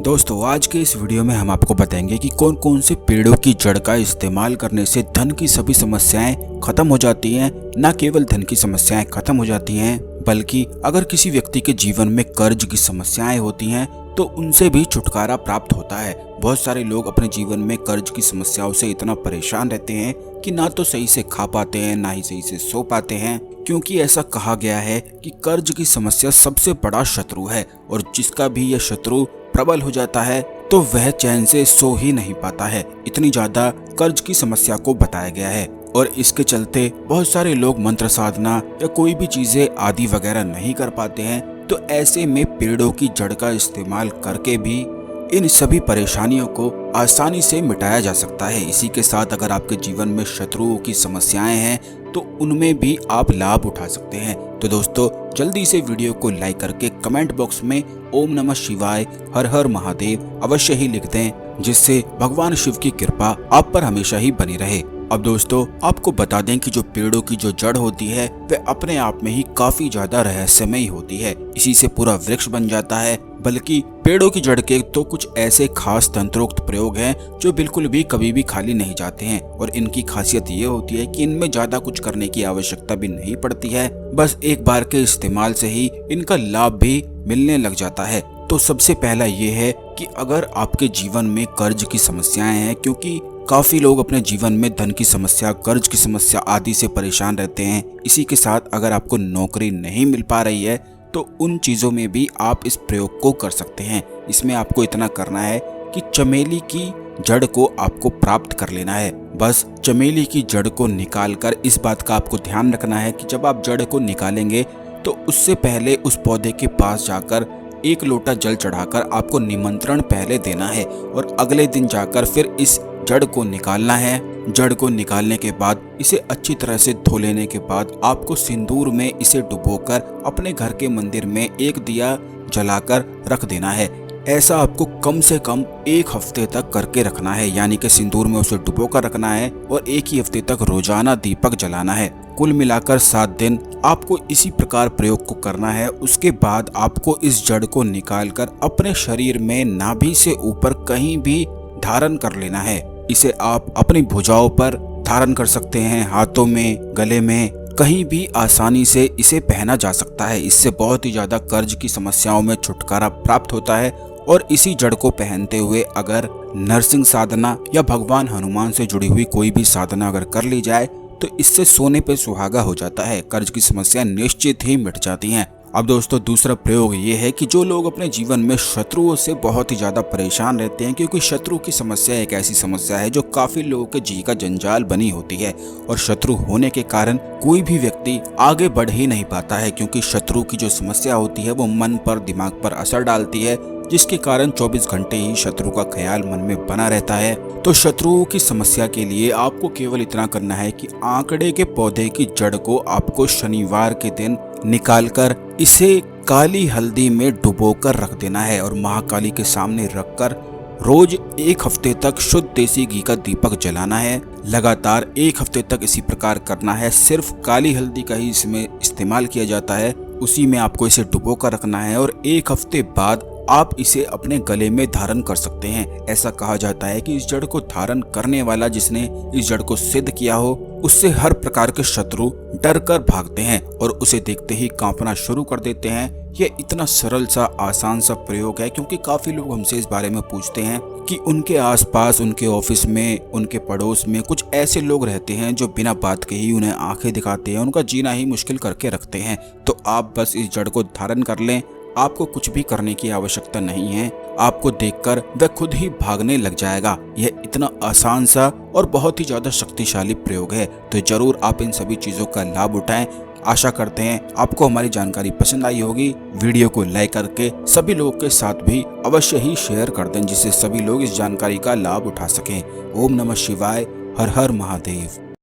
दोस्तों आज के इस वीडियो में हम आपको बताएंगे कि कौन कौन से पेड़ों की जड़ का इस्तेमाल करने से धन की सभी समस्याएं खत्म हो जाती हैं। न केवल धन की समस्याएं खत्म हो जाती हैं बल्कि अगर किसी व्यक्ति के जीवन में कर्ज की समस्याएं होती हैं तो उनसे भी छुटकारा प्राप्त होता है। बहुत सारे लोग अपने जीवन में कर्ज की समस्याओं से इतना परेशान रहते हैं कि ना तो सही से खा पाते हैं ना ही सही से सो पाते हैं, क्योंकि ऐसा कहा गया है कि कर्ज की समस्या सबसे बड़ा शत्रु है और जिसका भी यह शत्रु प्रबल हो जाता है तो वह चैन से सो ही नहीं पाता है। इतनी ज्यादा कर्ज की समस्या को बताया गया है और इसके चलते बहुत सारे लोग मंत्र साधना या कोई भी चीजें आदि वगैरह नहीं कर पाते हैं। तो ऐसे में पेड़ों की जड़ का इस्तेमाल करके भी इन सभी परेशानियों को आसानी से मिटाया जा सकता है। इसी के साथ अगर आपके जीवन में शत्रुओं की समस्याएं हैं तो उनमें भी आप लाभ उठा सकते हैं। तो दोस्तों जल्दी से वीडियो को लाइक करके कमेंट बॉक्स में ओम नमः शिवाय हर हर महादेव अवश्य ही लिख दें, जिससे भगवान शिव की कृपा आप पर हमेशा ही बनी रहे। अब दोस्तों आपको बता दें कि जो पेड़ों की जो जड़ होती है वह अपने आप में ही काफी ज्यादा रहस्यमयी होती है। इसी से पूरा वृक्ष बन जाता है। बल्कि पेड़ों की जड़ के तो कुछ ऐसे खास तंत्रोक्त प्रयोग हैं जो बिल्कुल भी कभी भी खाली नहीं जाते हैं और इनकी खासियत ये होती है कि इनमें ज्यादा कुछ करने की आवश्यकता भी नहीं पड़ती है। बस एक बार के इस्तेमाल से ही इनका लाभ भी मिलने लग जाता है। तो सबसे पहला ये है कि अगर आपके जीवन में कर्ज की समस्याएं हैं, क्योंकि काफी लोग अपने जीवन में धन की समस्या, कर्ज की समस्या आदि से परेशान रहते हैं। इसी के साथ अगर आपको नौकरी नहीं मिल पा रही है तो उन चीजों में भी आप इस प्रयोग को कर सकते हैं। इसमें आपको इतना करना है कि चमेली की जड़ को आपको प्राप्त कर लेना है। बस चमेली की जड़ को निकालकर इस बात का आपको ध्यान रखना है कि जब आप जड़ को निकालेंगे तो उससे पहले उस पौधे के पास जाकर 1 लोटा जल चढ़ाकर आपको निमंत्रण पहले देना है और अगले दिन जाकर फिर इस जड़ को निकालना है। जड़ को निकालने के बाद इसे अच्छी तरह से धो लेने के बाद आपको सिंदूर में इसे डुबोकर अपने घर के मंदिर में एक दिया जलाकर रख देना है। ऐसा आपको कम से कम 1 हफ्ते तक करके रखना है, यानी कि सिंदूर में उसे डुबोकर रखना है और 1 ही हफ्ते तक रोजाना दीपक जलाना है। कुल मिलाकर 7 दिन आपको इसी प्रकार प्रयोग को करना है। उसके बाद आपको इस जड़ को निकालकर अपने शरीर में नाभि से ऊपर कहीं भी धारण कर लेना है। इसे आप अपनी भुजाओं पर धारण कर सकते हैं, हाथों में, गले में, कहीं भी आसानी से इसे पहना जा सकता है। इससे बहुत ही ज्यादा कर्ज की समस्याओं में छुटकारा प्राप्त होता है। और इसी जड़ को पहनते हुए अगर नरसिंह साधना या भगवान हनुमान से जुड़ी हुई कोई भी साधना अगर कर ली जाए तो इससे सोने पे सुहागा हो जाता है। कर्ज की समस्या निश्चित ही मिट जाती हैं। अब दोस्तों दूसरा प्रयोग ये है कि जो लोग अपने जीवन में शत्रुओं से बहुत ही ज्यादा परेशान रहते हैं, क्योंकि शत्रु की समस्या एक ऐसी समस्या है जो काफी लोगों के जी का जंजाल बनी होती है और शत्रु होने के कारण कोई भी व्यक्ति आगे बढ़ ही नहीं पाता है, क्योंकि शत्रु की जो समस्या होती है वो मन पर, दिमाग पर असर डालती है, जिसके कारण 24 घंटे ही शत्रु का ख्याल मन में बना रहता है। तो शत्रुओं की समस्या के लिए आपको केवल इतना करना है कि आंकड़े के पौधे की जड़ को आपको शनिवार के दिन निकालकर इसे काली हल्दी में डुबोकर रख देना है और महाकाली के सामने रखकर रोज 1 हफ्ते तक शुद्ध देसी घी का दीपक जलाना है। लगातार 1 हफ्ते तक इसी प्रकार करना है। सिर्फ काली हल्दी का ही इसमें इस्तेमाल किया जाता है, उसी में आपको इसे डुबोकर रखना है और 1 हफ्ते बाद आप इसे अपने गले में धारण कर सकते हैं। ऐसा कहा जाता है कि इस जड़ को धारण करने वाला, जिसने इस जड़ को सिद्ध किया हो, उससे हर प्रकार के शत्रु डर कर भागते हैं और उसे देखते ही कांपना शुरू कर देते हैं। यह इतना सरल सा, आसान सा प्रयोग है, क्योंकि काफी लोग हमसे इस बारे में पूछते हैं कि उनके आसपास, उनके ऑफिस में, उनके पड़ोस में कुछ ऐसे लोग रहते हैं जो बिना बात के ही उन्हें आंखें दिखाते हैं, उनका जीना ही मुश्किल करके रखते हैं। तो आप बस इस जड़ को धारण कर लें, आपको कुछ भी करने की आवश्यकता नहीं है। आपको देखकर वह खुद ही भागने लग जाएगा। यह इतना आसान सा और बहुत ही ज्यादा शक्तिशाली प्रयोग है। तो जरूर आप इन सभी चीजों का लाभ उठाएं। आशा करते हैं आपको हमारी जानकारी पसंद आई होगी। वीडियो को लाइक करके सभी लोगों के साथ भी अवश्य ही शेयर कर दें, जिससे सभी लोग इस जानकारी का लाभ उठा सकें। ओम नमः शिवाय हर हर महादेव।